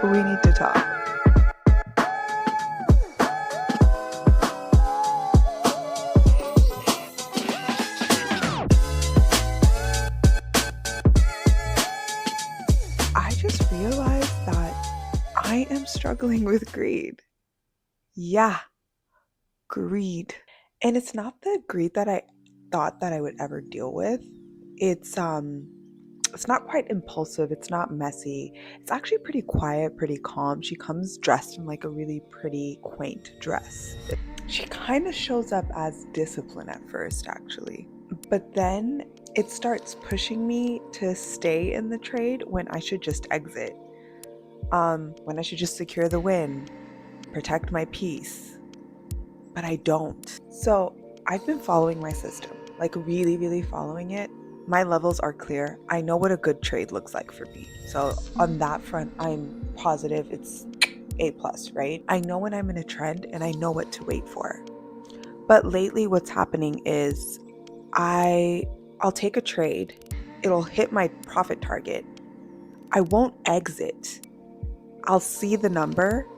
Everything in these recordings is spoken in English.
We need to talk. I just realized that I am struggling with greed. Yeah, greed. And it's not the greed that I thought that I would ever deal with. It's not quite impulsive, it's not messy. It's actually pretty quiet, pretty calm. She comes dressed in like a really pretty quaint dress. She kind of shows up as discipline at first, actually. But then it starts pushing me to stay in the trade when I should just exit. When I should just secure the win, protect my peace. But I don't. So I've been following my system, like really, really following it. My levels are clear. I know what a good trade looks like for me. So on that front, I'm positive it's A plus, right? I know when I'm in a trend and I know what to wait for. But lately what's happening is I'll take a trade. It'll hit my profit target. I won't exit. I'll see the number,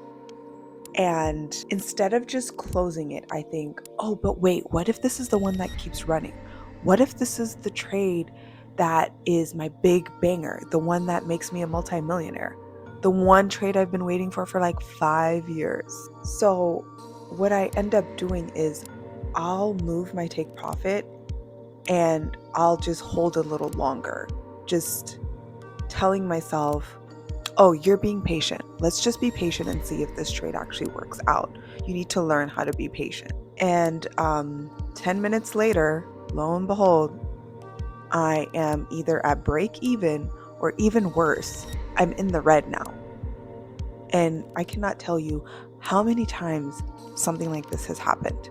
and instead of just closing it, I think, oh, but wait, what if this is the one that keeps running? What if this is the trade that is my big banger, the one that makes me a multimillionaire, the one trade I've been waiting for like 5 years? So what I end up doing is I'll move my take profit and I'll just hold a little longer, just telling myself, oh, you're being patient. Let's just be patient and see if this trade actually works out. You need to learn how to be patient. And 10 minutes later, lo and behold, I am either at break even or even worse, I'm in the red now. And I cannot tell you how many times something like this has happened.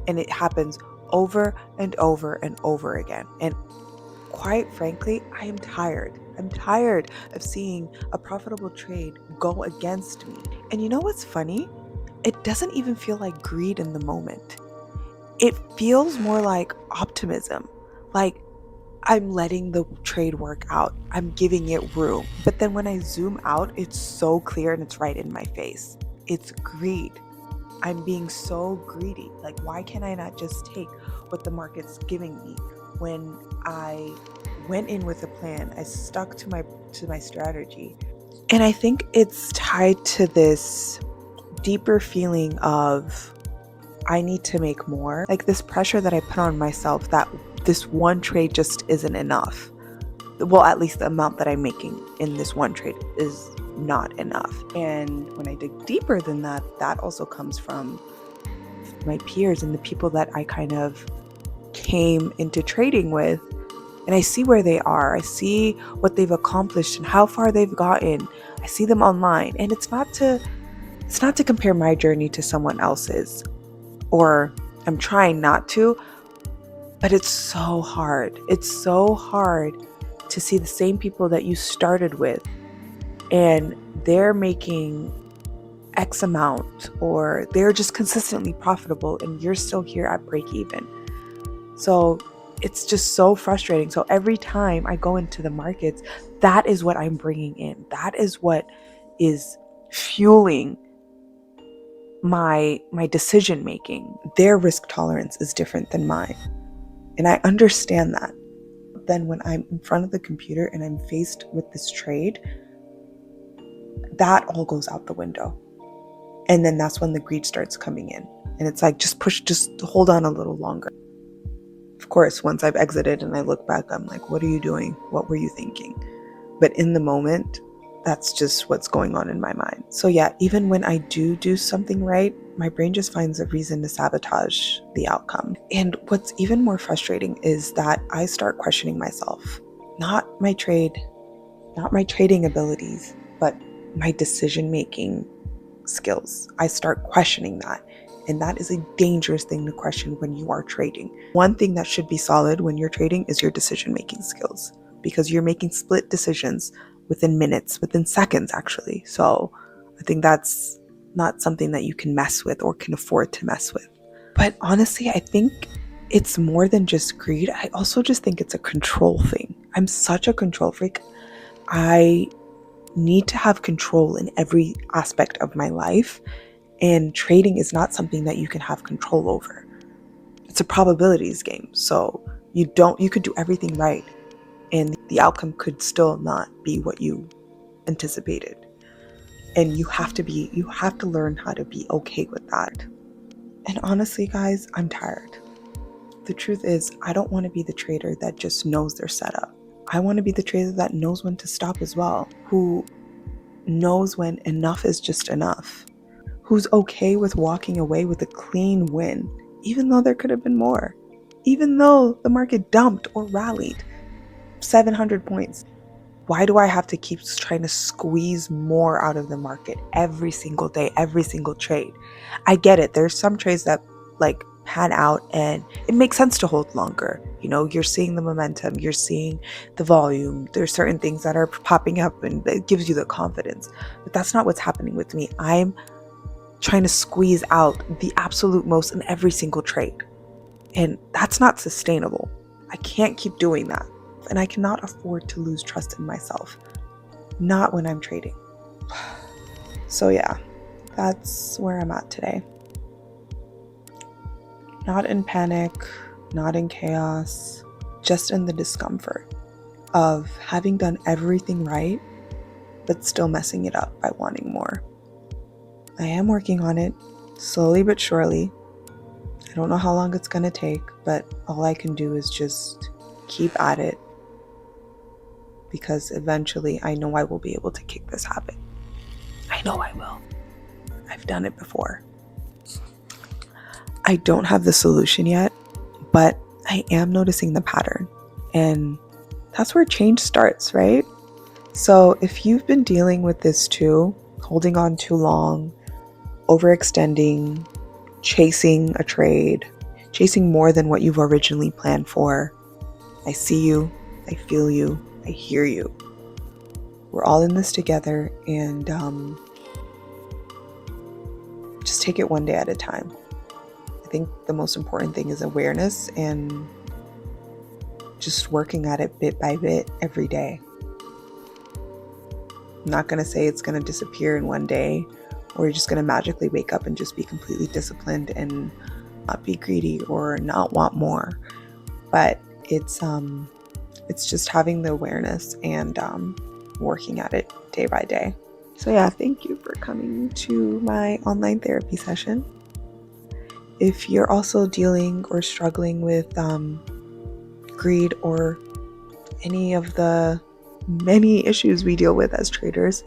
And it happens over and over and over again. And quite frankly, I am tired. I'm tired of seeing a profitable trade go against me. And you know what's funny? It doesn't even feel like greed in the moment. It feels more like optimism. Like I'm letting the trade work out. I'm giving it room. But then when I zoom out, it's so clear and it's right in my face. It's greed. I'm being so greedy. Like, why can I not just take what the market's giving me? When I went in with a plan, I stuck to my strategy. And I think it's tied to this deeper feeling of I need to make more. Like this pressure that I put on myself that this one trade just isn't enough. Well, at least the amount that I'm making in this one trade is not enough. And when I dig deeper than that, that also comes from my peers and the people that I kind of came into trading with. And I see where they are. I see what they've accomplished and how far they've gotten. I see them online. And it's not to compare my journey to someone else's, or I'm trying not to, but it's so hard. It's so hard to see the same people that you started with and they're making X amount, or they're just consistently profitable and you're still here at break even. So it's just so frustrating. So every time I go into the markets, that is what I'm bringing in. That is what is fueling my decision making. Their risk tolerance is different than mine. And I understand that. Then when I'm in front of the computer and I'm faced with this trade, that all goes out the window. And then that's when the greed starts coming in. And it's like, just hold on a little longer. Of course, once I've exited and I look back, I'm like, what are you doing? What were you thinking? But in the moment, that's just what's going on in my mind. So yeah, even when I do something right, my brain just finds a reason to sabotage the outcome. And what's even more frustrating is that I start questioning myself, not my trade, not my trading abilities, but my decision-making skills. I start questioning that. And that is a dangerous thing to question when you are trading. One thing that should be solid when you're trading is your decision-making skills, because you're making split decisions within minutes, within seconds, actually. So I think that's not something that you can mess with or can afford to mess with. But honestly, I think it's more than just greed. I also just think it's a control thing. I'm such a control freak. I need to have control in every aspect of my life, and trading is not something that you can have control over. It's a probabilities game. So you could do everything right and the outcome could still not be what you anticipated. And you have to learn how to be okay with that. And honestly, guys, I'm tired. The truth is, I don't want to be the trader that just knows their setup. I want to be the trader that knows when to stop as well, who knows when enough is just enough, who's okay with walking away with a clean win, even though there could have been more, even though the market dumped or rallied 700 points. Why do I have to keep trying to squeeze more out of the market every single day, every single trade? I get it. There's some trades that like pan out and it makes sense to hold longer. You know, you're seeing the momentum, you're seeing the volume. There's certain things that are popping up and it gives you the confidence. But that's not what's happening with me. I'm trying to squeeze out the absolute most in every single trade. And that's not sustainable. I can't keep doing that. And I cannot afford to lose trust in myself. Not when I'm trading. So yeah, that's where I'm at today. Not in panic, not in chaos, just in the discomfort of having done everything right, but still messing it up by wanting more. I am working on it, slowly but surely. I don't know how long it's going to take, but all I can do is just keep at it, because eventually I know I will be able to kick this habit. I know I will. I've done it before. I don't have the solution yet, but I am noticing the pattern. And that's where change starts, right? So if you've been dealing with this too, holding on too long, overextending, chasing a trade, chasing more than what you've originally planned for, I see you, I feel you, I hear you. We're all in this together, and just take it one day at a time. I think the most important thing is awareness and just working at it bit by bit every day. I'm not going to say it's going to disappear in one day, or you're just going to magically wake up and just be completely disciplined and not be greedy or not want more. But it's just having the awareness and working at it day by day. So yeah, thank you for coming to my online therapy session. If you're also dealing or struggling with greed or any of the many issues we deal with as traders,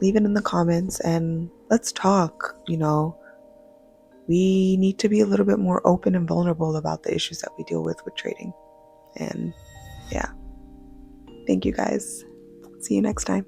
leave it in the comments and let's talk. You know, we need to be a little bit more open and vulnerable about the issues that we deal with trading. And yeah, thank you guys. See you next time.